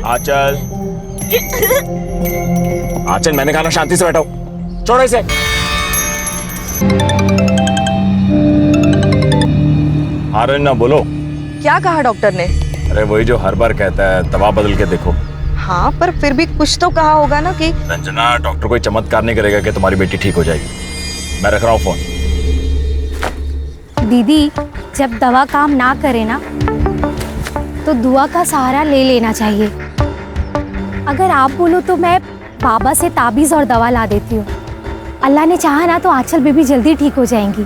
आंचल, आंचल, मैंने कहा ना शांति से बैठो। छोड़ो इसे। आर्यन ना बोलो। क्या कहा डॉक्टर ने? अरे वही जो हर बार कहता है, दवा बदल के देखो। हाँ, पर फिर भी कुछ तो कहा होगा ना कि रंजना, डॉक्टर कोई चमत्कार नहीं करेगा कि तुम्हारी बेटी ठीक हो जाएगी। मैं रख रहा हूँ फोन। दीदी, जब दवा काम ना करे ना तो दुआ का सहारा ले लेना चाहिए। अगर आप बोलो तो मैं बाबा से ताबीज और दवा ला देती हूँ। अल्लाह ने चाहा ना तो आंचल बेबी जल्दी ठीक हो जाएंगी।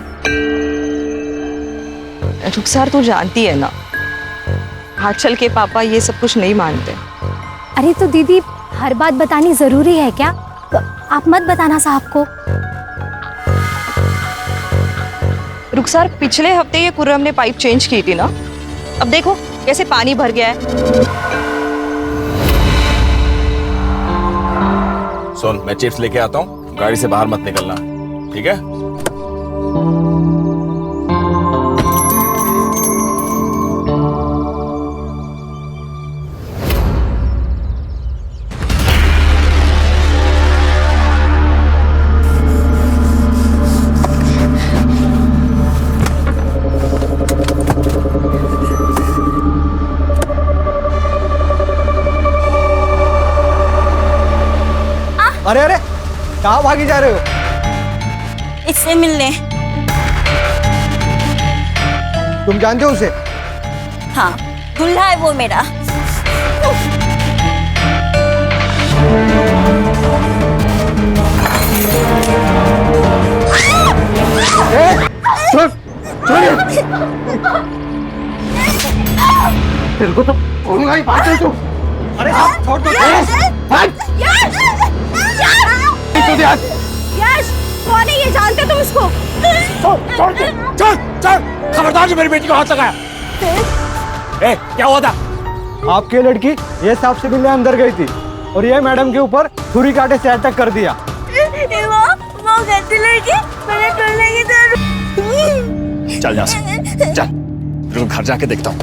रुखसार, तू जानती है ना, आंचल के पापा ये सब कुछ नहीं मानते। अरे तो दीदी, हर बात बतानी जरूरी है क्या? तो आप मत बताना साहब को। रुखसार, पिछले हफ्ते ये कुर्रम ने पाइप चेंज की थी ना, अब देखो कैसे पानी भर गया है। सुन, मैं चिप्स लेके आता हूँ, गाड़ी से बाहर मत निकलना, ठीक है? अरे अरे, कहाँ भागी जा रहे हो? इससे मिलने। तुम जानते हो उसे? हाँ, दूल्हा है वो मेरा। तेरे को तो बोलूंगा ही, बात है तू। अरे छोड़ दो। यश, कौन है ये? जानते तुम इसको? छोड़ दे, चल चल, खबरदार जो मेरी बेटी को हाथ लगाया। ए, क्या हुआ था? आपकी लड़की ये साहब से मिलने अंदर गई थी और ये मैडम के ऊपर छुरी कांटे से अटैक कर दिया। वो गंदी लड़की मैंने टोलने की तरफ। चल यहाँ से, चल, तेरे को घर जाके देखता हूँ।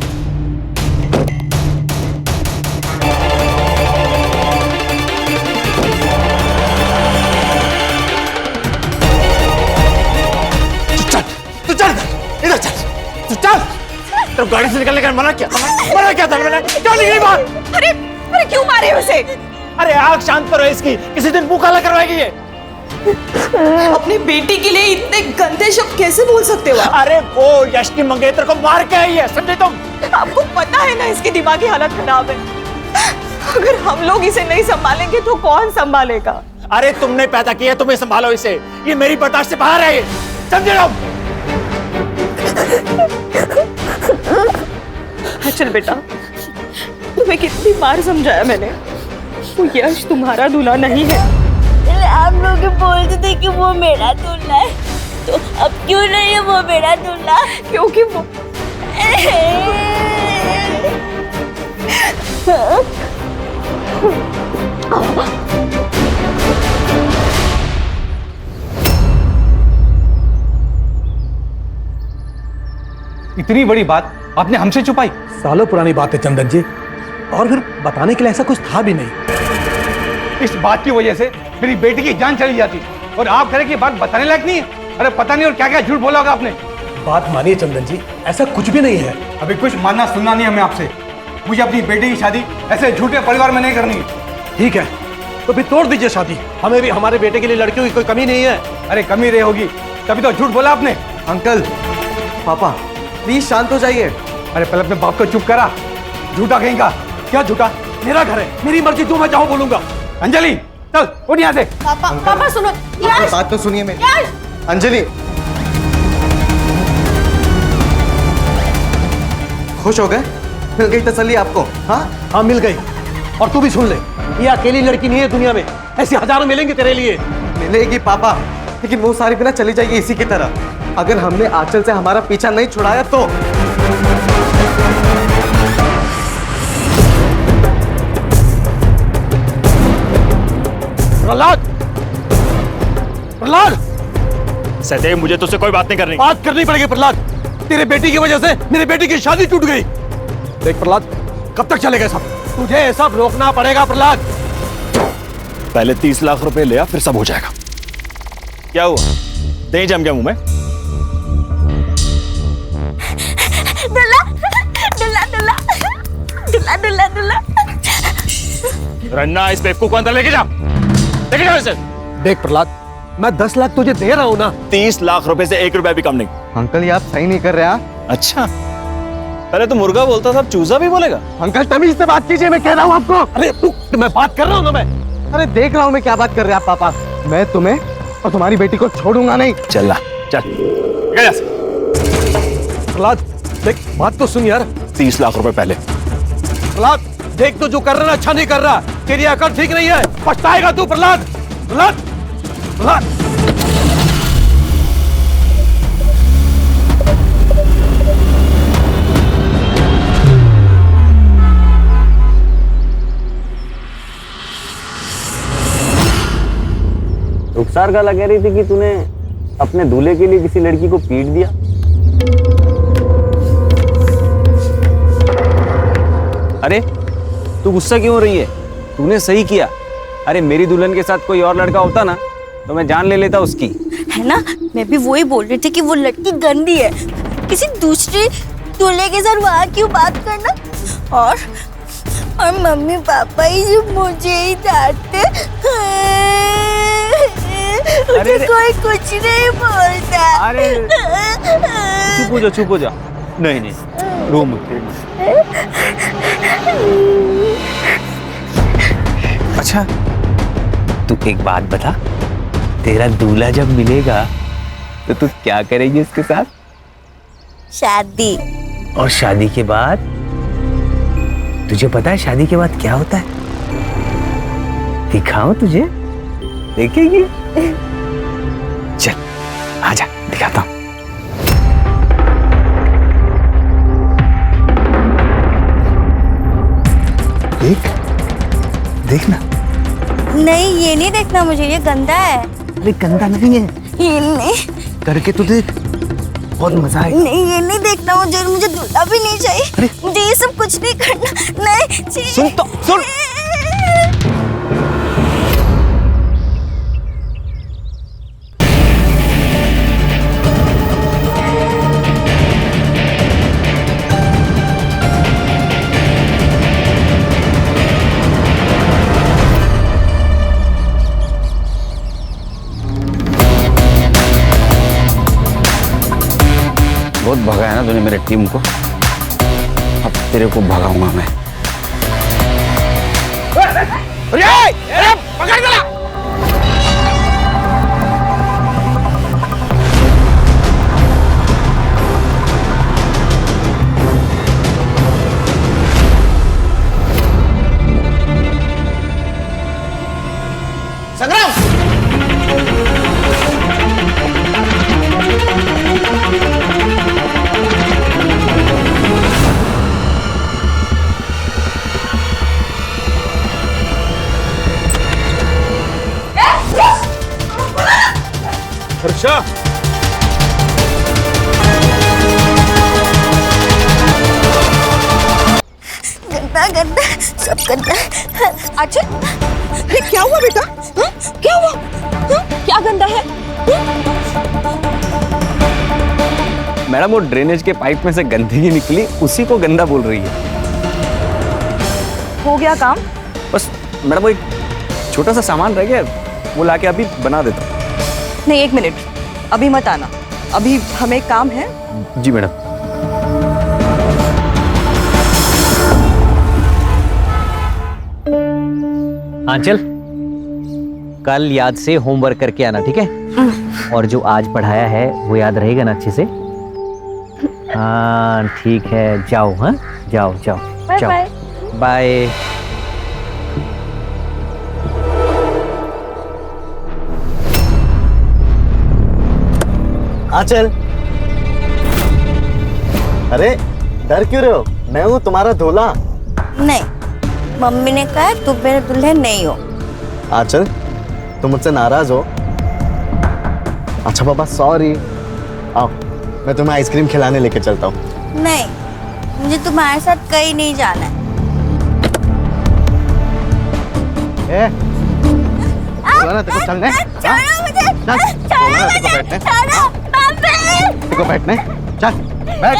इधर चल, तू चल। तेरे गाड़ी से निकलने का मना क्या था मैंने? क्यों निकली बाहर? अरे अरे, क्यों मारे उसे? अरे आग शांत करो इसकी, किसी दिन मुंह काला करवाएगी ये। अपनी बेटी के लिए इतने गंदे शब्द कैसे बोल सकते हो आप? अरे वो यश की मंगेतर को मार के आई है, समझे तुम? आपको पता है ना इसकी दिमागी हालत खराब है। अगर हम लोग इसे नहीं संभालेंगे तो कौन संभालेगा? अरे तुमने पैदा किया, तुम्हें संभालो इसे। ये मेरी बर्दाश्त से बाहर है, समझे तुम? चल बेटा, तुम्हें कितनी बार समझाया मैंने, वो यश तुम्हारा दूल्हा नहीं है। आप लोग बोलते थे कि वो मेरा दूल्हा है, तो अब क्यों नहीं है वो मेरा दूल्हा? क्योंकि वो इतनी बड़ी बात आपने हमसे छुपाई? सालों पुरानी बात है चंदन जी, और फिर बताने के लिए ऐसा कुछ था भी नहीं। इस बात की वजह से मेरी बेटी की जान चली जाती और आप कह रहे कि बात बताने लायक नहीं है। अरे पता नहीं और क्या क्या झूठ बोला होगा आपने। बात मानिए चंदन जी, ऐसा कुछ भी नहीं है। अभी कुछ मानना सुनना नहीं हमें आपसे। मुझे अपनी बेटी की शादी ऐसे झूठे परिवार में नहीं करनी है। ठीक है, तो फिर तोड़ दीजिए शादी। हमें भी हमारे बेटे के लिए लड़कियों की कोई कमी नहीं है। अरे कमी रही होगी, तभी तो झूठ बोला आपने। अंकल, पापा, प्लीज शांत हो जाइए। अरे पहले अपने बाप को चुप करा, झूठा कहेगा। क्या झूठा? मेरा घर है, मेरी मर्जी, जो मैं चाहूं बोलूंगा। अंजलि चल उठ यहाँ से। पापा सुनो। बात तो सुनिए मेरी। अंजलि, खुश हो गए? मिल गई तसल्ली आपको? हाँ मिल गई। और तू भी सुन ले, ये अकेली लड़की नहीं है दुनिया में, ऐसी हजारों मिलेंगे तेरे लिए। मिलेगी पापा, लेकिन वो सारी बिना चली जाएगी इसी की तरह। अगर हमने आंचल से हमारा पीछा नहीं छुड़ाया तो। प्रहलाद, प्रहलाद, सदैव मुझे तुझसे कोई बात नहीं करनी। बात करनी पड़ेगी प्रहलाद, तेरे बेटी की वजह से मेरी बेटी की शादी टूट गई। देख प्रहलाद, कब तक चलेगा सब? तुझे ये सब रोकना पड़ेगा प्रहलाद। पहले 30 लाख रुपए लिया, फिर सब हो जाएगा। क्या हुआ? दही जम गया मुंह में? दुल्ला दुल्ला दुल्ला दुल्ला दुल्ला दुल्ला। रन्ना, इस बेवकूफ को अंदर लेके जा, लेके जाओ इसे। देख प्रहलाद, मैं 10 लाख तुझे दे रहा हूं ना। 30 लाख रुपए से 1 रुपया भी कम नहीं। अंकल ये आप सही नहीं कर रहे हैं। अच्छा, पहले तो मुर्गा बोलता था, अब चूजा भी बोलेगा? अंकल तमीज से बात कीजिए, मैं कह रहा हूँ आपको। अरे तू, मैं बात कर रहा हूं ना मैं। अरे देख रहा हूँ मैं क्या बात कर रहे हैं आप पापा। मैं तुम्हें और तुम्हारी बेटी को छोड़ूंगा नहीं। चल ला, चल निकल यहाँ से। प्रहलाद देख, बात तो सुन यार। 30 लाख रुपए पहले। प्रहलाद देख, तो जो कर रहा है अच्छा नहीं कर रहा। तेरी अकल ठीक नहीं है, पछताएगा तू प्रहलाद। प्रहलाद, प्रहलाद। रुखसार गाला कह रही थी कि तूने अपने दूल्हे के लिए किसी लड़की को पीट दिया। अरे तू गुस्सा क्यों हो रही है? तूने सही किया। अरे मेरी दुल्हन के साथ कोई और लड़का होता ना तो मैं जान ले लेता उसकी। है ना, मैं भी वही बोल रही थी कि वो लड़की गंदी है। किसी दूसरे दूल्हे के साथ वहाँ क्यों बात करना। और मम्मी पापा ही जो मुझे ही डांटते, मुझे कोई कुछ नहीं बोलता। अरे चुप हो जा। नहीं नहीं, रो मत। अच्छा तू एक बात बता, तेरा दूल्हा जब मिलेगा तो तू क्या करेगी उसके साथ? शादी। और शादी के बाद तुझे पता है शादी के बाद क्या होता है? दिखाऊं तुझे? देखेगी? चल आजा, दिखाता हूं। देखना। नहीं ये नहीं देखना मुझे, ये गंदा है। अरे गंदा नहीं है, ये नहीं, करके तो देख, बहुत मजा आएगा। नहीं ये नहीं देखना मुझे दूल्हा भी नहीं चाहिए। मुझे ये सब कुछ नहीं करना। नहीं सुन तो सुन। बहुत भगाया ना तूने मेरे टीम को, अब तेरे को भगाऊंगा मैं। अरे पकड़ गया। हर्षा, गंदा गंदा सब गंदा। अच्छा ये क्या हुआ बेटा? क्या हुआ? क्या गंदा है? मैडम वो ड्रेनेज के पाइप में से गंदगी निकली, उसी को गंदा बोल रही है। हो गया काम? बस मैडम वो एक छोटा सा सामान रह गया, वो लाके अभी बना देता हूँ। नहीं 1 मिनट, अभी मत आना, अभी हमें काम है। जी मैडम। हाँ चल, कल याद से होमवर्क करके आना, ठीक है? और जो आज पढ़ाया है वो याद रहेगा ना अच्छे से? हाँ ठीक है, जाओ। हाँ जाओ जाओ जाओ, बाय। आंचल, अरे डर क्यों रहे हो? मैं हूँ तुम्हारा दूल्हा। नहीं, मम्मी ने कहा तुम मेरे दुल्हन नहीं हो। आंचल तुम मुझसे नाराज हो? अच्छा पापा सॉरी। आओ मैं तुम्हें आइसक्रीम खिलाने लेके चलता हूँ। नहीं, मुझे तुम्हारे साथ कहीं नहीं जाना है। ना तेरे को चलने छोड़ो मुझे, छोड़ो मुझे, छोड़ो पापा। तेरे को बैठने चल बैठ।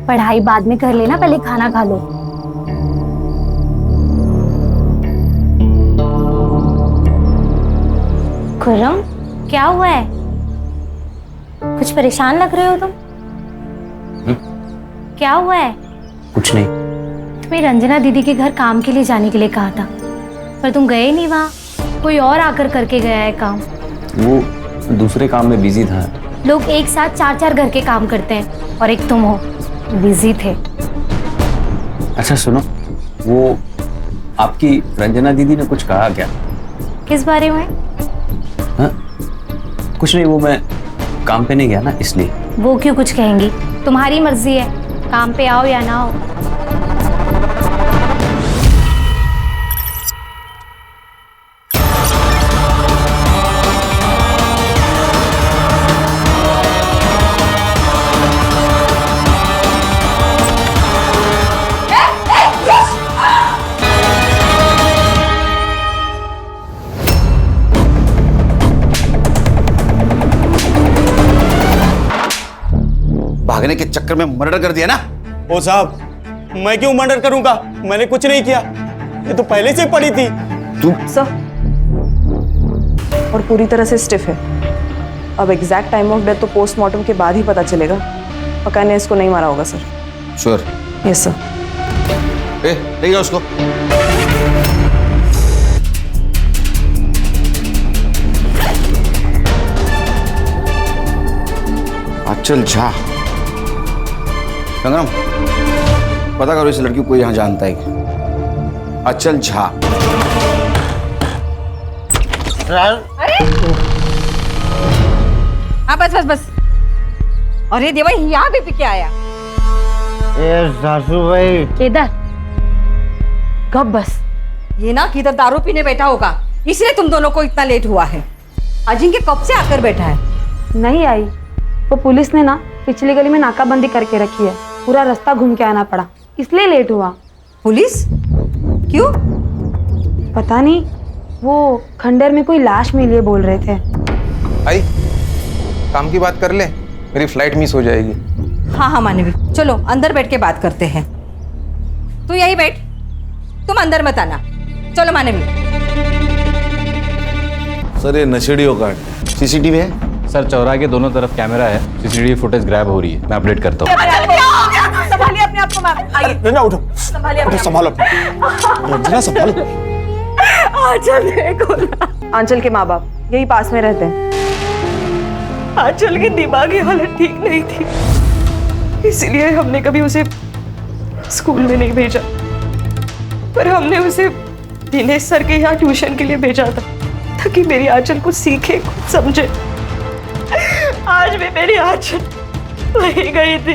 पढ़ाई बाद में कर लेना, पहले खाना खा लो। खुर्रम, क्या हुआ है? कुछ परेशान लग रहे हो तुम। क्या हुआ है? कुछ नहीं। तुम्हें रंजना दीदी के घर काम के लिए जाने के लिए कहा था, पर तुम गए नहीं वहाँ। कोई और आकर करके गया है काम। वो दूसरे काम में बिजी था। लोग एक साथ 4-4 घर के काम करते हैं और एक तुम हो, बिजी थे। अच्छा सुनो, वो आपकी रंजना दीदी ने कुछ कहा क्या? किस बारे में? हाँ? कुछ नहीं, वो मैं काम पे नहीं गया ना इसलिए। वो क्यों कुछ कहेंगी? तुम्हारी मर्जी है, काम पे आओ या ना आओ। भागने के चक्कर में मर्डर कर दिया ना। ओ साहब, मैं क्यों मर्डर करूंगा? मैंने कुछ नहीं किया, ये तो पहले से पड़ी थी। तू सर, और पूरी तरह से स्टिफ है। अब एग्जैक्ट टाइम ऑफ डेथ तो पोस्टमार्टम के बाद ही पता चलेगा। पक्का ने इसको नहीं मारा होगा सर। श्योर? Yes sir. ले जाओ उसको। आंचल झा, संग्राम पता करो इस लड़की को यहाँ जानता है क्या? आंचल झा। हाँ बस बस बस। अरे देवा, यहाँ भी पी के आया। सासू भाई केदार, कब बस ये ना किधर दारू पीने बैठा होगा, इसलिए तुम दोनों को इतना लेट हुआ है। अजिंक्य कब से आकर बैठा है? नहीं आई, वो पुलिस ने ना पिछली गली में नाकाबंदी करके रखी है, पूरा रास्ता घूम के आना पड़ा, इसलिए लेट हुआ। पुलिस? क्यों? पता नहीं, वो खंडर में कोई लाश मिली है बोल रहे थे। आई, काम की बात कर ले, मेरी फ्लाइट मिस हो जाएगी। हाँ हाँ मानवी, चलो अंदर बैठ के बात करते हैं। तू यही बैठ, तुम अंदर मत आना। चलो मानवी। सर ये नशेड़ियों का सीसीटीवी है? सर चौराहे के दोनों तरफ कैमरा है, सीसीटीवी फुटेज ग्रैब हो रही है, मैं अपडेट करता हूँ। संभालिए अपने आप को मैम। आइए रंजना उठो, संभालिए उठो, संभालो रंजना, संभालो। आंचल देखो ना। आंचल के माँ बाप यही पास में रहते हैं। आंचल की दिमागी हालत ठीक नहीं थी, इसलिए हमने कभी उसे स्कूल में नहीं भेजा, पर हमने उसे दिनेश सर के यहाँ ट्यूशन के लिए भेजा था, ताकि मेरी आंचल कुछ सीखे, कुछ समझे। आज भी मेरी आंचल वही गई थी।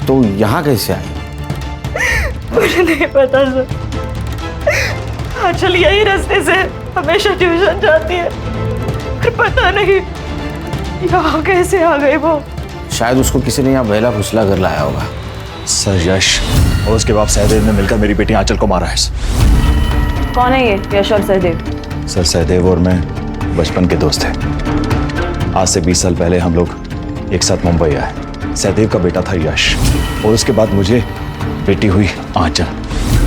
तो यहाँ कैसे आई? मुझे नहीं पता सर, आंचल यही रास्ते से हमेशा ट्यूशन जाती है, पर पता नहीं यहाँ कैसे आ गई वो। शायद उसको किसी ने यहाँ बहला फुसला कर लाया होगा। सर यश और उसके बाप सहदेव ने मिलकर मेरी बेटी आंचल को मारा है। कौन है ये यश और सहदेव? सर सहदेव और मैं बचपन के दोस्त हैं। आज से 20 साल पहले हम लोग एक साथ मुंबई आए। सहदेव का बेटा था यश और उसके बाद मुझे बेटी हुई आंचल।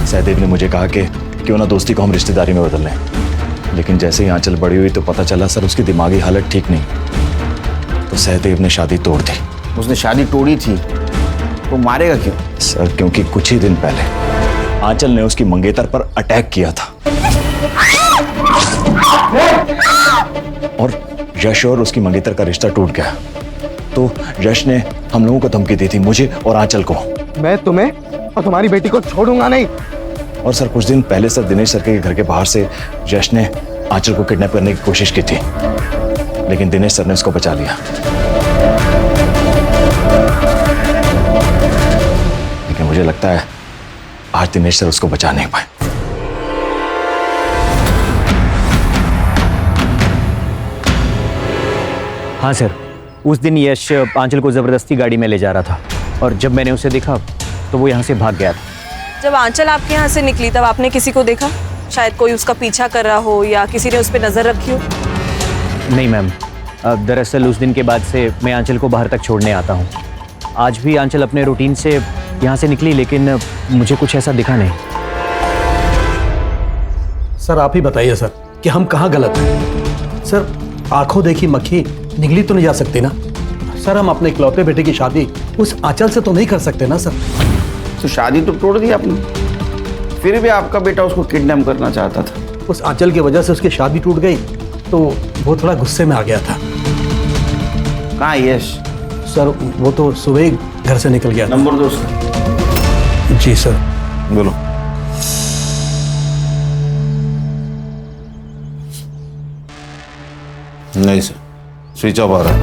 सहदेव ने मुझे कहा कि क्यों ना दोस्ती को हम रिश्तेदारी में बदल लें, लेकिन जैसे ही आंचल बड़ी हुई तो पता चला सर उसकी दिमागी हालत ठीक नहीं, तो सहदेव ने शादी तोड़ दी। उसने शादी तोड़ी थी तो मारेगा क्यों? सर क्योंकि कुछ ही दिन पहले आंचल ने उसकी मंगेतर पर अटैक किया था और यश और उसकी मंगेतर का रिश्ता टूट गया। तो यश ने हम लोगों को धमकी दी थी, मुझे और आंचल को। मैं तुम्हें और तुम्हारी बेटी को छोड़ूंगा नहीं। और सर कुछ दिन पहले सर दिनेश सर के घर के बाहर से यश ने आंचल को किडनैप करने की कोशिश की थी, लेकिन दिनेश सर ने उसको बचा लिया। दिनेश सर उसको बचा नहीं पाए। हाँ सर, उस दिन यश आंचल को जबरदस्ती गाड़ी में ले जा रहा था और जब मैंने उसे देखा तो वो यहाँ से भाग गया था। जब आंचल आपके यहाँ से निकली तब आपने किसी को देखा? शायद कोई उसका पीछा कर रहा हो या किसी ने उस पर नजर रखी हो। नहीं मैम, दरअसल उस दिन के बाद से मैं आंचल को बाहर तक छोड़ने आता हूँ। आज भी आंचल अपने रूटीन से यहाँ से निकली, लेकिन मुझे कुछ ऐसा दिखा नहीं। सर आप ही बताइए सर कि हम कहाँ गलत हैं। सर आंखों देखी मक्खी निगली तो नहीं जा सकती ना सर। हम अपने इकलौते बेटे की शादी उस आंचल से तो नहीं कर सकते ना सर। तो शादी तो तोड़ दी आपने, फिर भी आपका बेटा उसको किडनैप करना चाहता था। उस आंचल की वजह से उसकी शादी टूट गई तो वो थोड़ा गुस्से में आ गया था। कहाँ यश? सर वो तो सुबह ही घर से निकल गया। नंबर दो उसका। जी सर। बोलो। नहीं सर, स्विच ऑफ आ रहा है।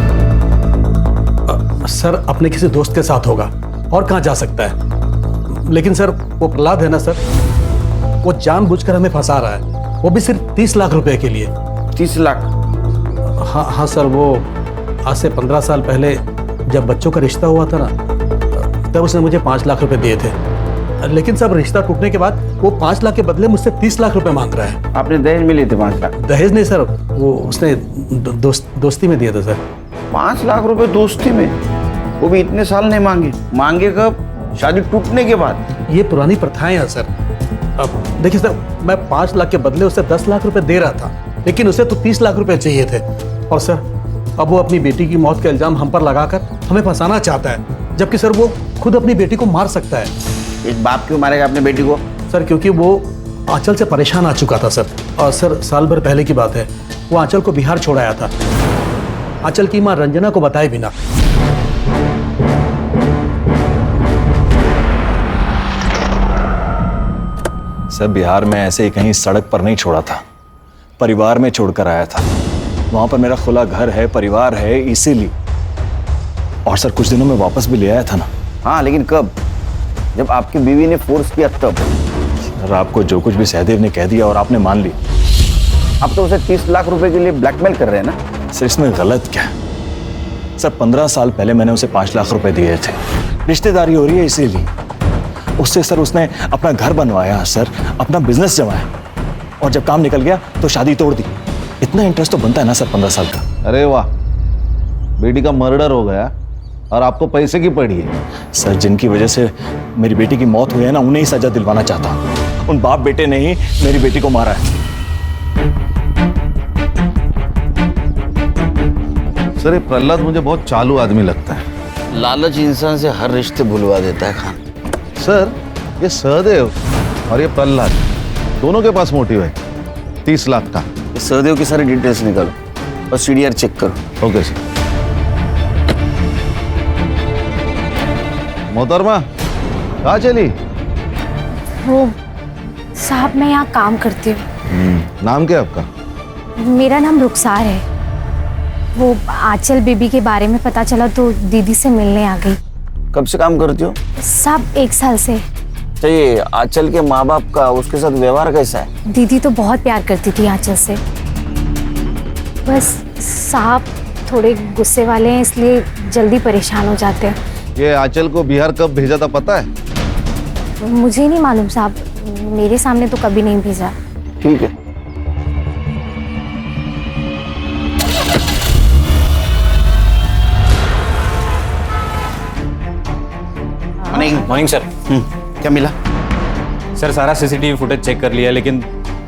सर अपने किसी दोस्त के साथ होगा और कहाँ जा सकता है। लेकिन सर वो प्रहलाद है ना सर, वो जानबूझकर हमें फंसा रहा है, वो भी सिर्फ 30 लाख रुपए के लिए। 30 लाख? हाँ सर, वो आज से 15 साल पहले जब बच्चों का रिश्ता हुआ था ना, तब उसने मुझे 5 लाख रुपए दिए थे। लेकिन सब रिश्ता टूटने के बाद वो 5 लाख के बदले मुझसे 30 लाख रुपए मांग रहा है। आपने दहेज में लिए थे 5 लाख? दहेज नहीं सर, वो उसने दोस्ती में दिया था सर। 5 लाख रुपए दोस्ती में? वो भी इतने साल नहीं मांगे? मांगे कब? शादी टूटने के बाद। ये पुरानी प्रथाएं हैं सर। अब देखिए सर, मैं 5 लाख के बदले उसे 10 लाख रुपए दे रहा था, लेकिन उसे तो 30 लाख रुपए चाहिए थे। और सर अब वो अपनी बेटी की मौत का इल्जाम हम पर लगाकर हमें फंसाना चाहता है, जबकि सर वो खुद अपनी बेटी को मार सकता है। एक बाप क्यों मारेगा अपने बेटी को? सर क्योंकि वो आंचल से परेशान आ चुका था सर। और सर साल भर पहले की बात है, वो आंचल को बिहार छोड़ आया था, आंचल की मां रंजना को बताए बिना। सर बिहार में ऐसे ही कहीं सड़क पर नहीं छोड़ा था, परिवार में छोड़कर आया था। वहां पर मेरा खुला घर है, परिवार है, इसीलिए। और सर कुछ दिनों में वापस भी ले आया था ना। हाँ लेकिन कब? जब आपकी बीवी ने फोर्स किया तब। सर आपको जो कुछ भी सहदेव ने कह दिया और आपने मान ली। आप तो उसे 30 लाख रुपए के लिए ब्लैकमेल कर रहे हैं ना। सर इसमें गलत क्या है? सर 15 साल पहले मैंने उसे 5 लाख रुपए दिए थे, रिश्तेदारी हो रही है इसीलिए। उससे सर उसने अपना घर बनवाया, सर अपना बिजनेस जमाया, और जब काम निकल गया तो शादी तोड़ दी। इतना इंटरेस्ट तो बनता है ना सर 15 साल का। अरे वाह, बेटी का मर्डर हो गया और आपको पैसे की पड़ी है। सर जिनकी वजह से मेरी बेटी की मौत हुई है ना, उन्हें ही सजा दिलवाना चाहता हूँ। उन बाप बेटे ने ही मेरी बेटी को मारा है। सर ये प्रहलाद मुझे बहुत चालू आदमी लगता है। लालच इंसान से हर रिश्ते भुलवा देता है खान। सर ये सहदेव और ये प्रहलाद दोनों के पास मोटिव है 30 लाख का। सहदेव की सारी डिटेल्स निकालो और सीडीआर चेक करो। Okay sir. मोहतरमा कहाँ चली? वो साहब मैं यहाँ काम करती हूँ। नाम क्या आपका? मेरा नाम रुखसार है। वो आंचल बेबी के बारे में पता चला तो दीदी से मिलने आ गई। कब से काम करती हो? साहब 1 साल से। तो ये आंचल के माँ बाप का उसके साथ व्यवहार कैसा है? दीदी तो बहुत प्यार करती थी आंचल से, बस साहब थोड़े गुस्से वाले हैं, इसलिए जल्दी परेशान हो जाते हैं। ये आंचल को बिहार कब भेजा था पता है? मुझे नहीं मालूम साहब, मेरे सामने तो कभी नहीं भेजा। ठीक है। Morning sir. क्या मिला? सर सारा सीसीटीवी फुटेज चेक कर लिया, लेकिन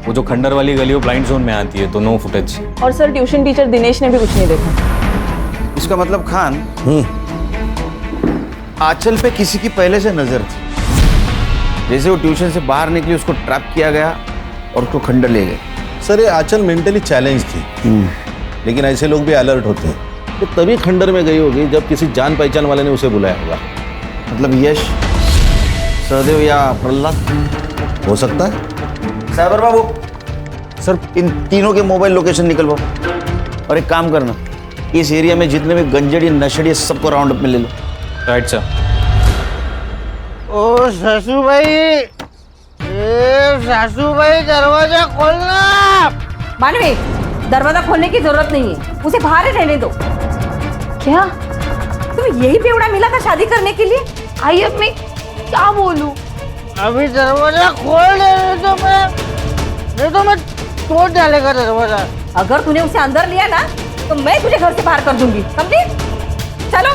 वो जो खंडर वाली गली वो ब्लाइंड जोन में आती है, तो नो फुटेज। और सर ट्यूशन टीचर दिनेश ने भी कुछ नहीं देखा। इसका मतलब खान आंचल पे किसी की पहले से नजर थी। जैसे वो ट्यूशन से बाहर निकली उसको ट्रैप किया गया और उसको खंडर ले गए। सर ये आंचल मेंटली चैलेंज थी, लेकिन ऐसे लोग भी अलर्ट होते हैं। तो तभी खंडर में गई होगी जब किसी जान पहचान वाले ने उसे बुलाया होगा। मतलब यश, सहदेव या प्रहलाद हो सकता है। साइबर बाबू सर इन तीनों के मोबाइल लोकेशन निकलवाओ और एक काम करना, इस एरिया में जितने भी गंजड़ी नशड़ी सबको राउंड अप में ले लो। Right sir. ओ ससु भाई, सासू भाई दरवाजा खोलना। मानवी, दरवाजा खोलने की जरूरत नहीं है, उसे बाहर ही रहने दो। क्या तुम्हें यही बेवड़ा मिला था शादी करने के लिए? आई अब मैं क्या बोलूं? अभी दरवाजा खोल दे, नहीं तो मैं तोड़ डालेगा दरवाजा। अगर तूने उसे अंदर लिया ना तो मैं तुझे घर से बाहर कर दूंगी, समझी? चलो।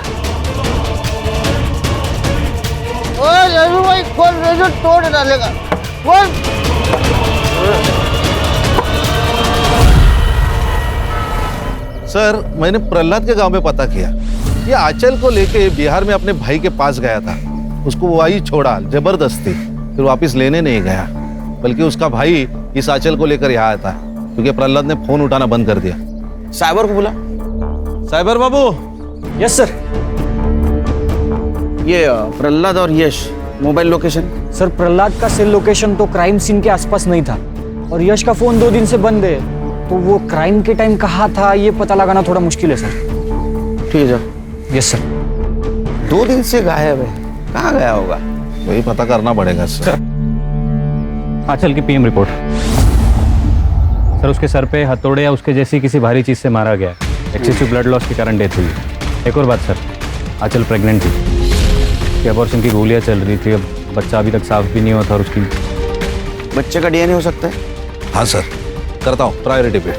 ओ सासू भाई खोल, नहीं तो तोड़ डालेगा। खोल। सर, मैंने प्रहलाद के गांव में पता किया। ये आंचल को लेके बिहार में अपने भाई के पास गया था। उसको वो वही छोड़ा जबरदस्ती, फिर वापस लेने नहीं गया, बल्कि उसका भाई इस आंचल को लेकर यहाँ आया था, क्योंकि प्रहलाद ने फोन उठाना बंद कर दिया। साइबर को बुला। साइबर बाबू। Yes sir. ये प्रहलाद और Yash mobile location. Sir, Prahlad का सेल लोकेशन तो क्राइम सीन के आसपास नहीं था, और यश का फोन 2 दिन से बंद है, तो वो क्राइम के टाइम कहाँ था ये पता लगाना थोड़ा मुश्किल है सर। ठीक है जाओ। Yes sir. 2 दिन से गायब है, कहाँ गया होगा? वही पता करना पड़ेगा सर। आंचल की पीएम रिपोर्ट। सर, उसके सर पे हथौड़े या उसके जैसी किसी भारी चीज से मारा गया। एक्सेसिव ब्लड लॉस के कारण डेथ हुई। एक और बात सर, आंचल प्रेग्नेंट थी, उसकी अबॉर्शन की गोलियां चल रही थी, अब बच्चा अभी तक साफ भी नहीं हुआ था, और उसकी बच्चे का डीएनए हो सकता है? हाँ सर, करता हूँ प्रायोरिटी पे।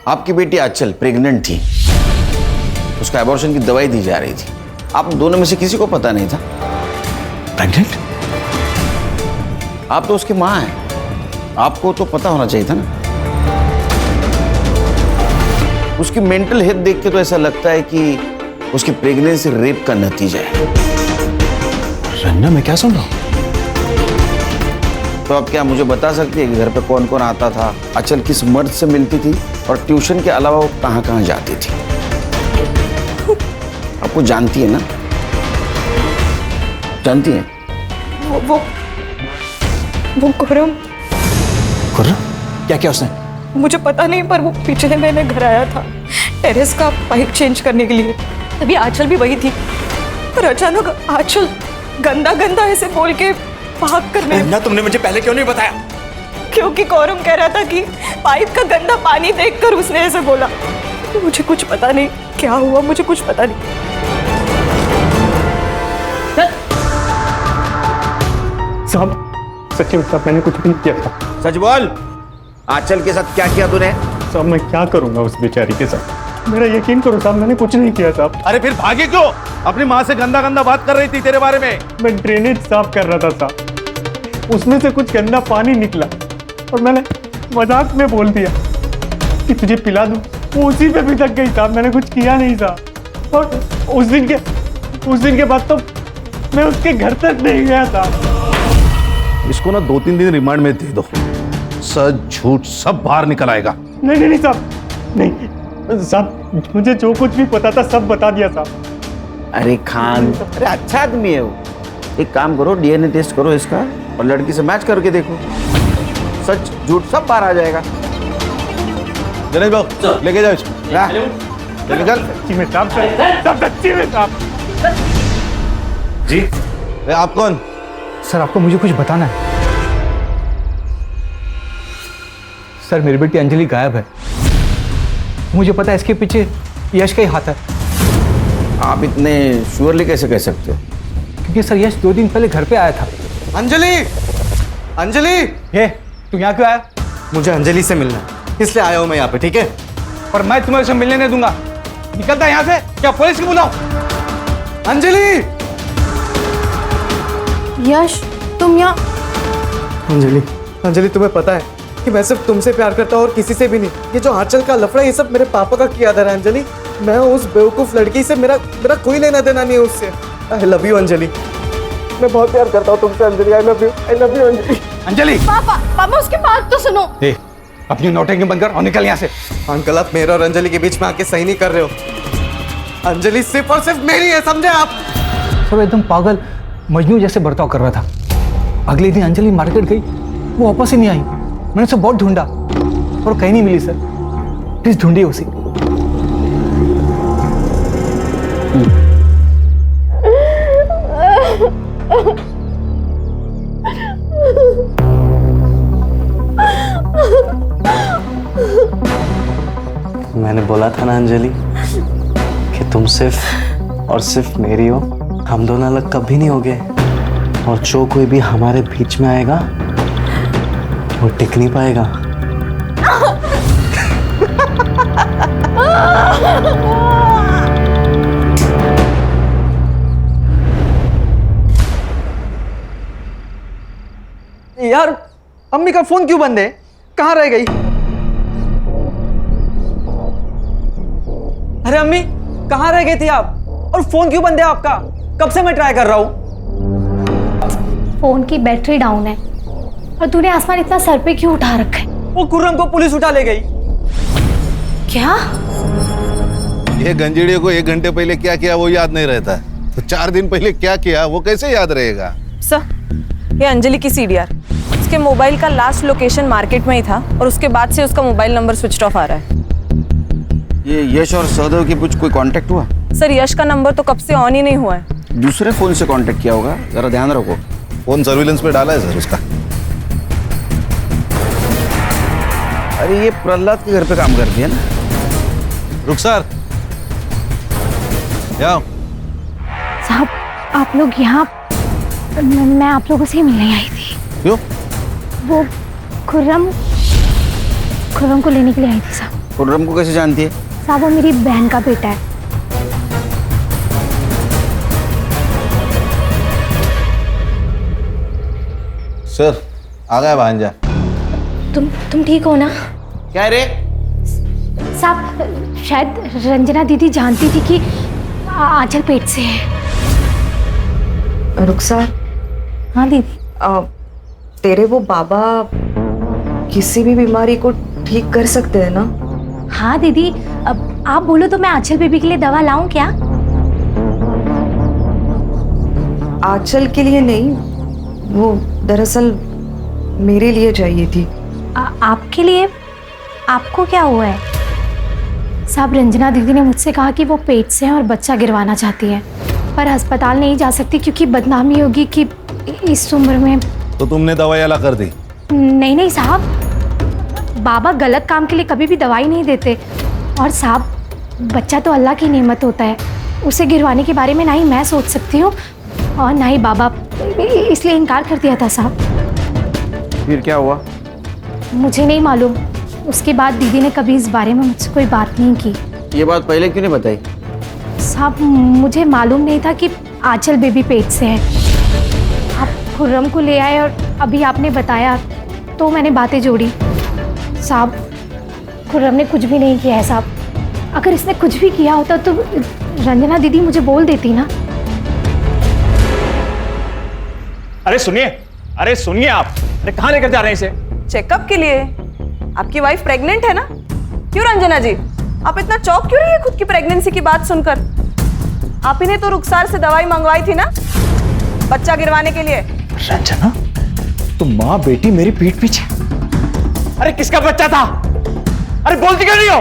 आपकी बेटी आंचल प्रेग्नेंट थी, उसका अबॉर्शन की दवाई दी जा रही थी, आप दोनों में से किसी को पता नहीं था? प्रेग्नेंट? आप तो उसकी माँ हैं, आपको तो पता होना चाहिए था ना। उसकी मेंटल हेल्थ देख के तो ऐसा लगता है कि उसकी प्रेगनेंसी रेप का नतीजा है। रन्ना, मैं क्या सुन रहा हूँ? तो आप क्या मुझे बता सकती है कि घर पे कौन कौन आता था, आंचल किस मर्द से मिलती थी, और ट्यूशन के अलावा वो कहाँ कहाँ जाती थी? आपको जानती है ना? जानती है? वो खुर्रम। खुर्रम? क्या किया उसने? मुझे पता नहीं, पर वो पिछले महीने घर आया था टेरेस का पाइप चेंज करने के लिए। तभी आंचल भी वही थी, पर अचानक आंचल गंदा गंदा ऐसे बोल के भाग कर ना, तुमने मुझे पहले क्यों नहीं बताया? क्योंकि कौरम कह रहा था कि पाइप का गंदा पानी देखकर उसने ऐसे बोला। मुझे कुछ पता नहीं क्या हुआ, मुझे कुछ पता नहीं। साहब, सच्ची में साहब मैंने कुछ भी नहीं किया था। सच बोल, आंचल के साथ क्या किया तूने? साहब मैं क्या करूंगा उस बेचारी के साथ, मेरा यकीन करो साहब, मैंने कुछ नहीं किया साहब। अरे फिर भागे क्यों? अपनी माँ से गंदा गंदा बात कर रही थी तेरे बारे में। मैं ड्रेनेज साफ कर रहा था साहब, उसमें से कुछ गंदा पानी निकला और मैंने मजाक में बोल दिया कि तुझे पिला दूं, वो उसी पे भीतक गई साहब, मैंने कुछ किया नहीं साहब। और उस दिन के बाद तो मैं उसके घर तक नहीं गया था। इसको ना 2-3 दिन रिमांड में दे दो, सच झूठ सब बाहर निकल आएगा। नहीं साहब, नहीं साहब, मुझे जो कुछ भी पता था सब बता दिया साहब। अरे खान, अरे अच्छा आदमी है वो। एक काम करो, डीएनए टेस्ट करो इसका और लड़की से मैच करके देखो, सच झूठ सब बाहर आ जाएगा। दिनेश बाबू लेके जाओ इसको। निकल। सच्ची में साहब, सच्ची में साहब। जी, आप कौन? सर, आपको मुझे कुछ बताना है। सर, मेरी बेटी अंजलि गायब है, मुझे पता है इसके पीछे यश का ही हाथ है। आप इतने श्योरली कैसे कह सकते हो? क्योंकि सर यश 2 दिन पहले घर पे आया था। अंजलि, अंजलि, ये तू यहाँ क्यों आया? मुझे अंजलि से मिलना है, इसलिए आया हूं मैं यहाँ पे, ठीक है? पर मैं तुम्हें उसे मिलने नहीं दूंगा। निकलता यहाँ से, क्या पुलिस को बुलाऊं? अंजलि! यश, तुम यहाँ? अंजलि, अंजलि तुम्हें पता है कि मैं सिर्फ तुमसे प्यार करता हूँ और किसी से भी नहीं। ये जो आंचल का लफड़ा, ये सब मेरे पापा का किया था अंजलि। मैं उस बेवकूफ लड़की से मेरा कोई लेना देना नहीं है उससे। आई लव यू अंजलि, मैं बहुत प्यार करता हूँ तुमसे Anjali. I love you Anjali. Anjali, पापा उसकी बात तो सुनो। अपनी नौटंकी बंद कर और निकल यहाँ से। अंकल, आप मेरे और अंजलि के बीच में आके सही नहीं कर रहे हो। अंजलि सिर्फ और सिर्फ मेरी है, समझे आप? सब एकदम पागल मजनू जैसे बर्ताव कर रहा था। अगले दिन अंजलि मार्केट गई, वो वापस ही नहीं आई। मैंने उसे बहुत ढूंढा और कहीं नहीं मिली। सर प्लीज ढूंढिए उसे। मैंने बोला था ना अंजलि कि तुम सिर्फ और सिर्फ मेरी हो। हम दोनों अलग कभी नहीं होंगे, और जो कोई भी हमारे बीच में आएगा वो टिक नहीं पाएगा। यार अम्मी का फोन क्यों बंद है? कहाँ रह गई? अरे अम्मी कहाँ रह गई थी आप? और फोन क्यों बंद है आपका? कब से मैं ट्राई कर रहा हूँ। फोन की बैटरी डाउन है। और तूने आसमान इतना सर पे क्यों उठा रखा है? वो खुर्रम को पुलिस उठा ले गई। क्या? ये गंजीड़ियों को 1 घंटे पहले क्या किया वो याद नहीं रहता है, तो 4 दिन पहले क्या किया वो कैसे याद रहेगा? सर, ये अंजलि की सीडीआर। उसके मोबाइल का लास्ट लोकेशन मार्केट में ही था और उसके बाद से उसका मोबाइल नंबर स्विच ऑफ आ रहा है। ये यश और सहदेव के कुछ कोई कांटेक्ट हुआ? सर, यश का नंबर तो कब से ऑन ही नहीं हुआ है। दूसरे फोन से कांटेक्ट किया होगा, जरा ध्यान रखो। फोन सर्विलेंस पे डाला है सर उसका। अरे ये प्रहलाद के घर पे काम करती है ना? रुखसार, यहाँ साहब, आप लोग यहाँ? मैं आप लोगों से मिलने आई थी। क्यों? वो खुर्रम को लेने के लिए आई थी साहब। खुर्रम को कैसे जानती है? साहब, वो मेरी बहन का बेटा है। सर आ गया भांजा। तुम ठीक हो ना? क्या रे? साहब, शायद रंजना दीदी जानती थी कि आंचल पेट से है। रुखसार। हाँ दीदी। तेरे वो बाबा किसी भी बीमारी को ठीक कर सकते हैं ना? हाँ दीदी, अब आप बोलो तो मैं आंचल बेबी के लिए दवा लाऊं क्या? आंचल के लिए नहीं, वो दरअसल मेरे लिए चाहिए थी। आपके लिए? आपको क्या हुआ है? साहब, रंजना दीदी ने मुझसे कहा कि वो पेट से है और बच्चा गिरवाना चाहती है, पर अस्पताल नहीं जा सकती क्योंकि बदनामी होगी कि इस उम्र में। तो तुमने दवाई अला कर दी? नहीं साहब, बाबा गलत काम के लिए कभी भी दवाई नहीं देते। और साहब, बच्चा तो अल्लाह की नेमत होता है, उसे गिरवाने के बारे में ना ही मैं सोच सकती हूँ और ना ही बाबा, इसलिए इनकार कर दिया था साहब। फिर क्या हुआ? मुझे नहीं मालूम। उसके बाद दीदी ने कभी इस बारे में मुझसे कोई बात नहीं की। ये बात पहले क्यों नहीं बताई? साहब, मुझे मालूम नहीं था कि आंचल बेबी पेट से है। आप खुर्रम को ले आए और अभी आपने बताया तो मैंने बातें जोड़ी। साहब, खुर्रम ने कुछ भी नहीं किया है साहब। अगर इसने कुछ भी किया होता तो रंजना दीदी मुझे बोल देती ना। अरे सुनिए आप, अरे कहाँ लेकर जा रहे हैं इसे? चेकअप के लिए। आपकी वाइफ प्रेग्नेंट है ना? क्यों रंजना जी, आप इतना चौंक क्यों रही है खुद की प्रेगनेंसी की बात सुनकर? आप ही ने तो रुखसार से दवाई मंगवाई थी ना बच्चा गिरवाने के लिए। रंजना, तो माँ बेटी मेरी पीठ पीछे। अरे किसका बच्चा था? अरे बोलती क्यों नहीं हो?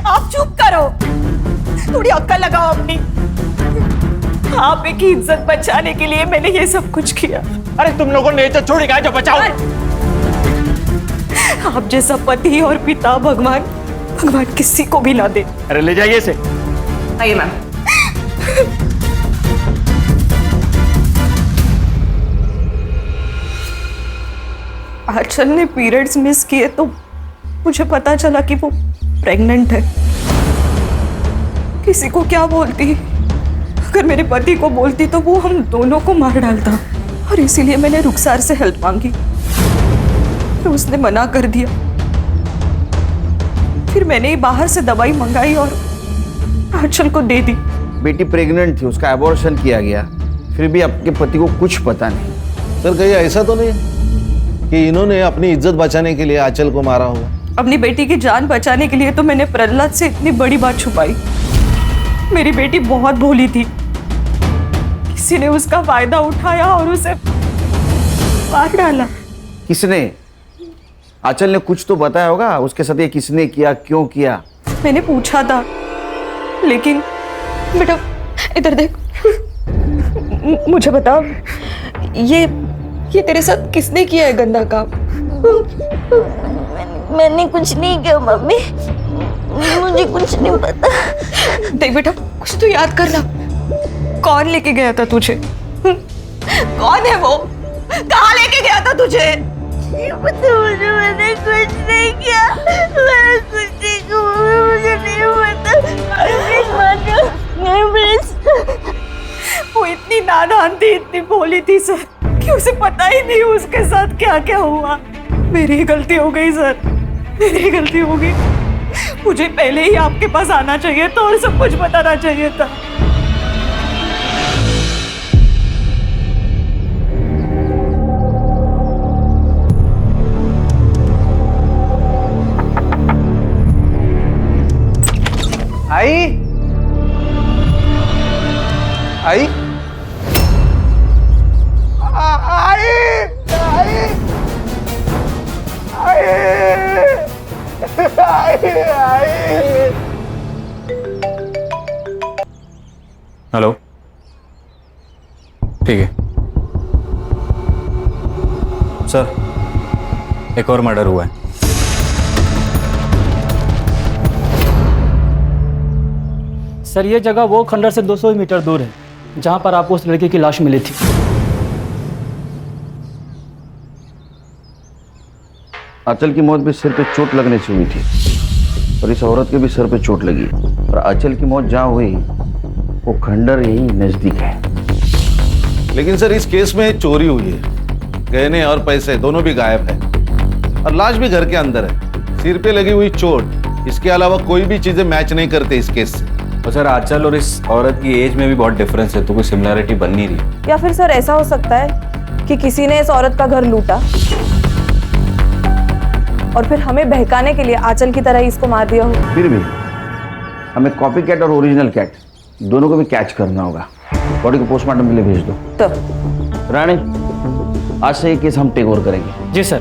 आप चुप करो, थोड़ी अक्ल लगाओ अपनी। आप की इज्जत बचाने के लिए मैंने ये सब कुछ किया। अरे तुम लोगों ने तो छोड़ गया जो बचाओ। आप जैसा पति और पिता भगवान किसी को भी ना दे। अरे ले जाइए इसे। आइए मैम। आंचल ने पीरियड्स मिस किए तो मुझे पता चला कि वो प्रेग्नेंट है। किसी को क्या बोलती? अगर मेरे पति को बोलती तो वो हम दोनों को मार डालता, और इसीलिए मैंने रुखसार से हेल्प मांगी, तो उसने मना कर दिया। फिर मैंने ही बाहर से दवाई मंगाई और आंचल को दे दी। बेटी प्रेग्नेंट थी, उसका अबॉर्शन किया गया, फिर भी आपके पति को कुछ पता नहीं। सर कहीं ऐसा तो नहीं कि इन्होंने अपनी इज्जत बचाने के लिए आंचल को मारा होगा? अपनी बेटी की जान बचाने के लिए तो मैंने प्रहलाद से इतनी बड़ी बात छुपाई। मेरी बेटी बहुत भोली थी, किसी ने उसका फायदा उठाया और उसे मार डाला। किसने? आंचल ने कुछ तो बताया होगा उसके साथ, ये किसने किया, क्यों किया? मैंने पूछा था, लेकिन बेटा इधर देख, मुझे बता, ये तेरे साथ किसने किया है गंदा काम? मैंने कुछ नहीं किया मम्मी, मुझे कुछ नहीं पता। देख बेटा, कुछ तो याद करना। कौन लेके गया था तुझे? कौन है वो? कहाँ लेके गया था तुझे? पता मुझे, मैंने कुछ नहीं किया, मैंने कुछ नहीं किया, मुझे नहीं पता। वो इतनी नादान थी, इतनी भोली थी सर, कि उसे पता ही नहीं उसके साथ क्या क्या हुआ। मेरी गलती हो गई सर, मेरी गलती हो गई। मुझे पहले ही आपके पास आना चाहिए था और सब कुछ बताना चाहिए था। आई आई हेलो, ठीक है सर, एक और मर्डर हुआ है। सर ये जगह वो खंडर से 200 मीटर दूर है जहां पर आपको उस लड़की की लाश मिली थी। आंचल की मौत भी सिर पे चोट लगने से हुई थी और इस औरत के भी सर पे चोट लगी, और आंचल की मौत जहाँ हुई वो खंडर यही नजदीक है। लेकिन सर इस केस में चोरी हुई है, गहने और पैसे दोनों भी गायब है और लाश भी घर के अंदर है। सिर पे लगी हुई चोट, इसके अलावा कोई भी चीजें मैच नहीं करते इस केस से। और सर आंचल और इस औरत की एज में भी बहुत डिफरेंस है, तो कोई सिमिलरिटी बन नहीं रही। या फिर सर ऐसा हो सकता है कि किसी ने इस औरत का घर लूटा और फिर हमें बहकाने के लिए आंचल की तरह ही इसको मार दिया हो। फिर भी हमें कॉपी कैट और ओरिजिनल कैट दोनों को भी कैच करना होगा। बॉडी को पोस्टमार्टम के लिए भेज दो। तो रानी, आज से ये केस हम टेक ओवर करेंगे। जी सर।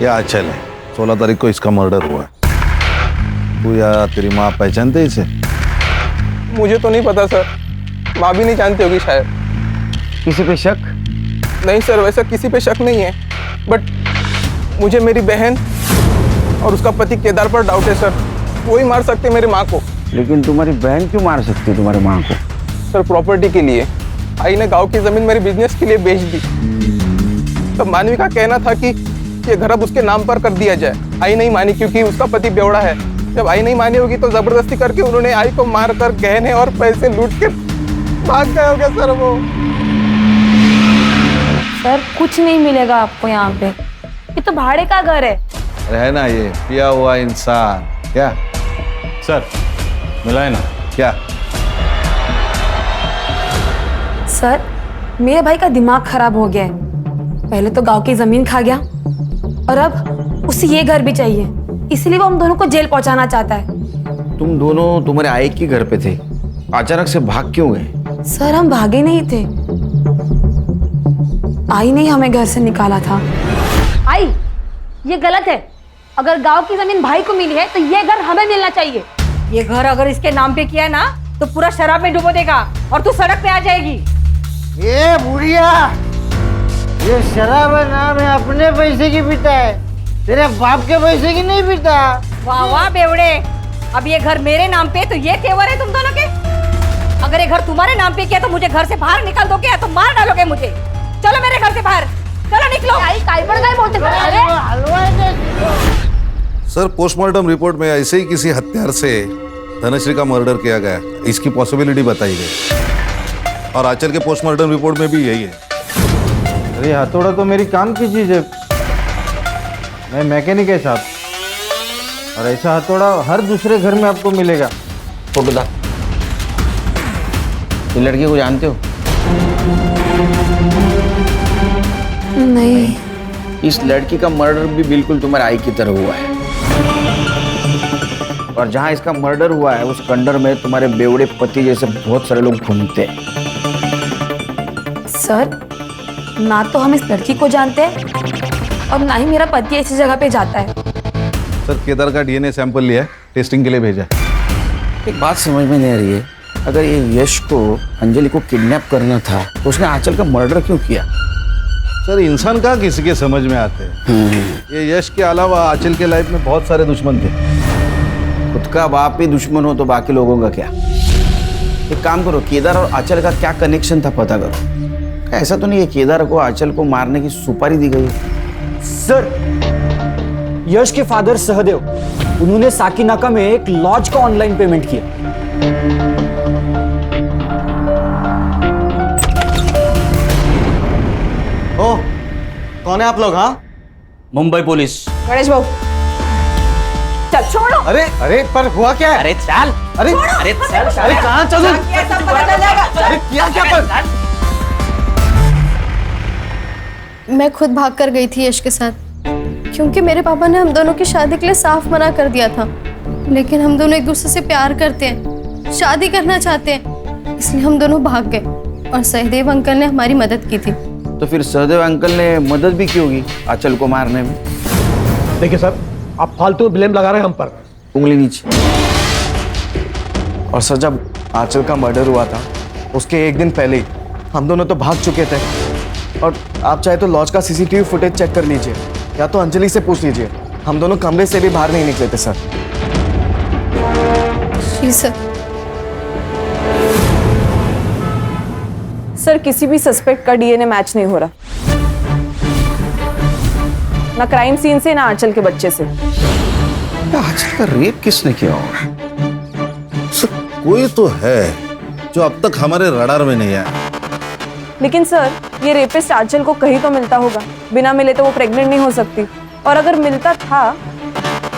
यह आंचल है, 16 तारीख को इसका मर्डर हुआ है। तू या तेरी माँ पहचानते इसे? मुझे तो नहीं पता सर, माँ भी नहीं जानती होगी शायद। किसी पे शक? नहीं सर, वैसा किसी पे शक नहीं है, बट मुझे मेरी बहन और उसका पति केदार पर डाउट है सर। वो ही मार सकते मेरी माँ को। लेकिन तुम्हारी बहन क्यों मार सकती है तुम्हारी माँ को? सर प्रॉपर्टी के लिए। आई ने गांव की जमीन मेरे बिजनेस के लिए बेच दी। तब मानवी का कहना था कि ये घर अब उसके नाम पर कर दिया जाए। आई नहीं मानी क्योंकि उसका पति बेवड़ा है। जब आई नहीं मानी होगी तो जबरदस्ती करके उन्होंने आई को मार कर गहने और पैसे लूट के भाग गए होंगे सर वो। सर कुछ नहीं मिलेगा आपको यहाँ पे, ये तो भाड़े का घर है। है ना ये पिया हुआ इंसान। क्या सर मिला है ना? क्या सर मेरे भाई का दिमाग खराब हो गया है। पहले तो गांव की जमीन खा गया और अब उसे ये घर भी चाहिए, इसलिए वो हम दोनों को जेल पहुंचाना चाहता है। तुम दोनों तुम्हारे आई के घर पे थे, अचानक से भाग क्यों गए? सर हम भागे नहीं थे, आई ने हमें घर से निकाला था। आई, ये गलत है। अगर गांव की जमीन भाई को मिली है तो ये घर हमें मिलना चाहिए। ये घर अगर इसके नाम पे किया ना तो पूरा शराब में डुबो देगा और तू सड़क पे आ जाएगी। ये बुढ़िया, ये शराब नाम है, अपने पैसे की पीता है, तेरे बाप के पैसे की नहीं पीता। वाह वाह बेवड़े, अब ये घर मेरे नाम पे तो ये तेवर है तुम दोनों के। अगर ये घर तुम्हारे नाम पे किया तो मुझे घर से बाहर निकाल दोगे या तो मार डालोगे मुझे। चलो मेरे घर से बाहर, चलो निकलो। आई काय पर काय बोलते हो? अरे सर, पोस्टमार्टम रिपोर्ट में ऐसे ही किसी हत्यार से धनश्री का मर्डर किया गया, इसकी पॉसिबिलिटी बताई गई और आंचल के पोस्टमार्टम रिपोर्ट में भी यही है। अरे हथौड़ा तो मेरी काम की चीज है, मैं मैकेनिक है साहब, और ऐसा हथौड़ा हर दूसरे घर में आपको मिलेगा। फोटो दा। ये लड़की को जानते हो? नहीं। इस लड़की का मर्डर भी बिल्कुल तुम्हारे आई की तरह हुआ है, और जहां इसका मर्डर हुआ है उस खंडर में तुम्हारे बेवड़े पति जैसे बहुत सारे लोग घूमते हैं। सर ना तो हम इस लड़की को जानते हैं और ना ही मेरा पति ऐसी जगह पे जाता है। सर केदार का डीएनए सैंपल लिया है, टेस्टिंग के लिए भेजा है। एक बात समझ में नहीं आ रही है, अगर ये यश को अंजलि को किडनैप करना था तो उसने आंचल का मर्डर क्यों किया? सर इंसान कहाँ किसी के समझ में आते हैं। ये यश के अलावा आंचल के लाइफ में बहुत सारे दुश्मन थे। खुद का बाप ही दुश्मन हो तो बाकी लोगों का क्या? एक काम करो, केदार और आंचल का क्या कनेक्शन था पता करो। ऐसा तो नहीं है केदार को आंचल को मारने की सुपारी दी गई? सर, यश के फादर सहदेव, उन्होंने साकीनाका में एक लॉज का ऑनलाइन पेमेंट किया। ओ, कौन है आप लोग? हाँ, मुंबई पुलिस। गणेश बाबू चल छोड़ो। अरे अरे पर हुआ क्या है? अरे चल, अरे अरे चल, अरे कहाँ चलूं? अरे क्या क्या कर? मैं खुद भाग कर गई थी यश के साथ, क्योंकि मेरे पापा ने हम दोनों की शादी के लिए साफ मना कर दिया था। लेकिन हम दोनों एक दूसरे से प्यार करते हैं, शादी करना चाहते हैं, इसलिए हम दोनों भाग गए और सहदेव अंकल ने हमारी मदद की थी। तो फिर सहदेव अंकल ने मदद भी की होगी आंचल को मारने में। देखिए सर, आप फालतू ब्लेम लगा रहे हैं हम पर। उंगली नीचे। और सर, जब आंचल का मर्डर हुआ था उसके एक दिन पहले ही हम दोनों तो भाग चुके थे। और आप चाहे तो लॉज का सीसीटीवी फुटेज चेक कर लीजिए, या तो अंजलि से पूछ लीजिए। हम दोनों कमरे से भी बाहर नहीं निकले थे सर। जी सर। सर, किसी भी सस्पेक्ट का डीएनए मैच नहीं हो रहा, ना क्राइम सीन से ना आंचल के बच्चे से। आंचल का रेप किसने किया होगा? कोई तो है जो अब तक हमारे रडार में नहीं आया। लेकिन सर, ये रेपिस्ट आंचल को कहीं तो मिलता होगा। बिना मिले तो वो प्रेग्नेंट नहीं हो सकती, और अगर मिलता था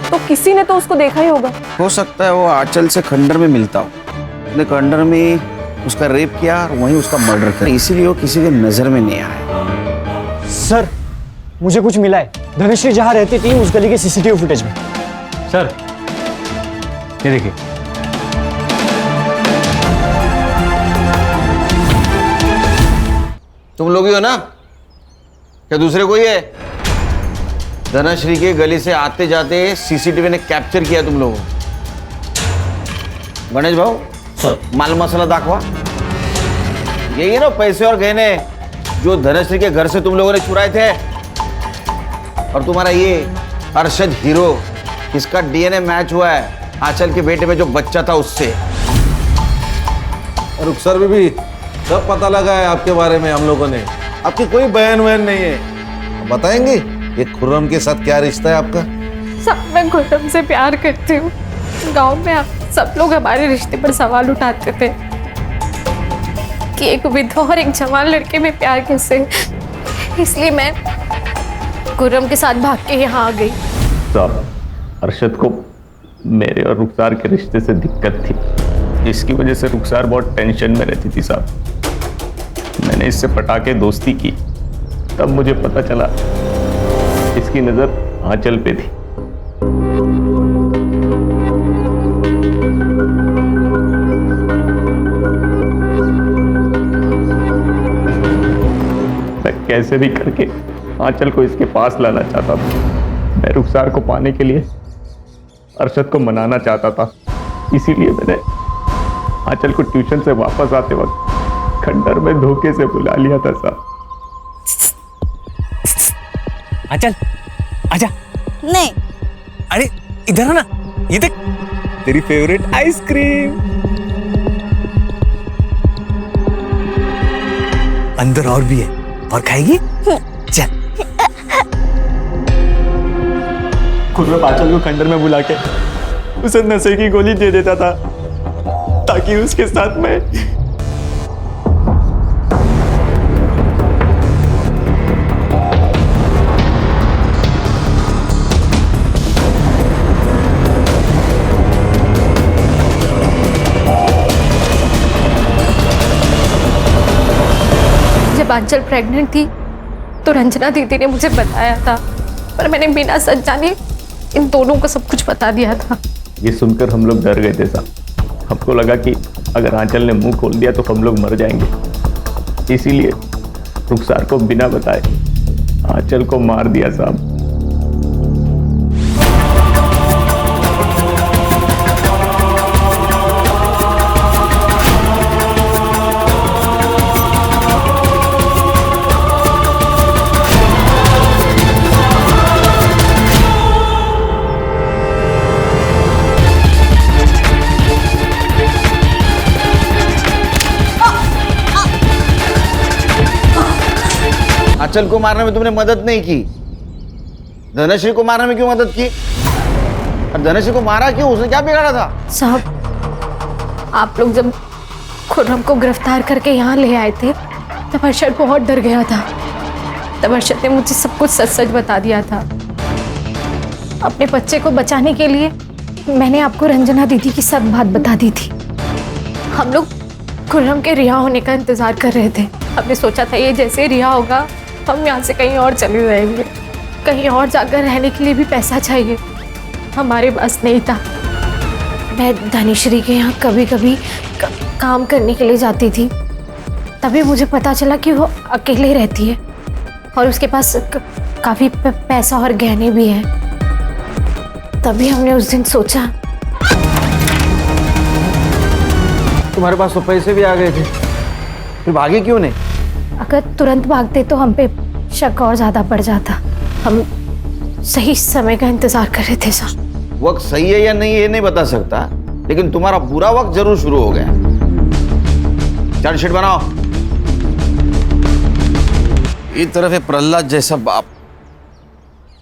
तो किसी ने तो उसको देखा ही होगा। हो सकता है वो आंचल से खंडर में मिलता हो, उसने खंडर में उसका रेप किया और वहीं उसका मर्डर किया, इसीलिए वो किसी के नजर में नहीं आया। सर, मुझे कुछ मिला है। धनश्री जहां रहती थी उस गली के सीसीटीवी फुटेज में। सर, ये देखिए। तुम लोग ही हो ना? क्या दूसरे कोई है? धनश्री के गली से आते जाते सीसीटीवी ने कैप्चर किया तुम लोगों को। गणेश भाऊ, माल मसाला दाखवा। यही है ना पैसे और गहने जो धनश्री के घर से तुम लोगों ने चुराए थे? और तुम्हारा ये अरशद हीरो, इसका डीएनए मैच हुआ है आंचल के बेटे में जो बच्चा था उससे। रुखसर बीबी, सब पता लगा है आपके बारे में हम लोगों ने। आपकी कोई बहन वहन नहीं है, बताएंगे ये खुर्रम के साथ क्या रिश्ता है आपका? सब मैं खुर्रम से प्यार करती हूँ। गांव में आप सब लोग हमारे रिश्ते पर सवाल उठाते थे कि एक विधवा और एक जवान लड़के में प्यार कैसे, इसलिए मैं खुर्रम के साथ भाग के यहाँ आ गई। साहब, अरशद को मेरे और रुखसार के रिश्ते से दिक्कत थी, इसकी वजह से रुखसार बहुत टेंशन में रहती थी साहब। मैंने इससे पटा के दोस्ती की, तब मुझे पता चला इसकी नजर आंचल पे थी। मैं कैसे भी करके आंचल को इसके पास लाना चाहता था। मैं रुखसार को पाने के लिए अरशद को मनाना चाहता था, इसीलिए मैंने आंचल को ट्यूशन से वापस आते वक्त खंडर में धोखे से बुला लिया था साहब। आंचल, आजा। नहीं। अरे इधर आ ना, ये देख तेरी फेवरेट आइसक्रीम। अंदर और भी है, और खाएगी? चल। खुर्रम आंचल को खंडर में बुला के उसे नशे की गोली दे देता था ताकि उसके साथ मैं जब आंचल प्रेग्नेंट थी तो रंजना दीदी ने मुझे बताया था, पर मैंने बिना सच जाने इन दोनों को सब कुछ बता दिया था। ये सुनकर हम लोग डर गए थे साहब। हमको लगा कि अगर आंचल ने मुंह खोल दिया तो हम लोग मर जाएंगे, इसीलिए रुखसार को बिना बताए आंचल को मार दिया साहब। आंचल को मारने में तुमने मदद नहीं की, धनश्री को मारने में क्यों मदद की? और धनश्री को मारा क्यों? उसने क्या बिगाड़ा था? साहब, आप लोग जब खुर्रम को गिरफ्तार करके यहाँ ले आए थे तब अरशद बहुत डर गया था। तब अरशद ने मुझे सब कुछ सच सच बता दिया था। अपने बच्चे को बचाने के लिए मैंने आपको रंजना दीदी की सब बात बता दी थी। हम लोग खुर्रम के रिहा होने का इंतजार कर रहे थे। हमने सोचा था ये जैसे रिहा होगा हम यहाँ से कहीं और चले जाएंगे। कहीं और जाकर रहने के लिए भी पैसा चाहिए, हमारे पास नहीं था। मैं धनश्री के यहाँ कभी कभी काम करने के लिए जाती थी। तभी मुझे पता चला कि वो अकेले रहती है और उसके पास काफ़ी पैसा और गहने भी हैं। तभी हमने उस दिन सोचा। तुम्हारे पास तो पैसे भी आ गए थे, फिर भागे क्यों नहीं? अगर तुरंत भागते तो हम पे शक और ज़्यादा बढ़ जाता। हम सही समय का इंतज़ार कर रहे थे सर। वक्त सही है या नहीं ये नहीं बता सकता, लेकिन तुम्हारा बुरा वक्त जरूर शुरू हो गया। चार्जशीट बनाओ। एक तरफ है प्रहलाद जैसा बाप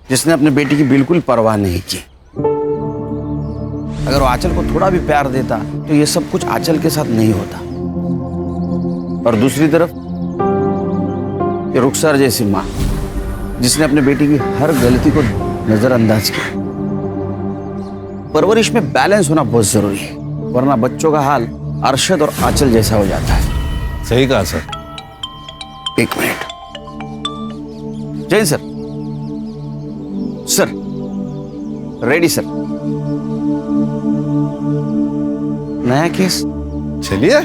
जिसने अपने बेटी की बिल्कुल परवाह नहीं की। अगर वो आंचल को थोड़ा भी प्यार देता तो ये सब कुछ आंचल के साथ नहीं होता। और दूसरी तरफ ये रुखसार जैसी माँ जिसने अपने बेटी की हर गलती को नजरअंदाज किया। परवरिश में बैलेंस होना बहुत जरूरी है, वरना बच्चों का हाल अरशद और आंचल जैसा हो जाता है। सही कहा सर। एक minute. Jain sir, sir ready sir. नया केस चलिए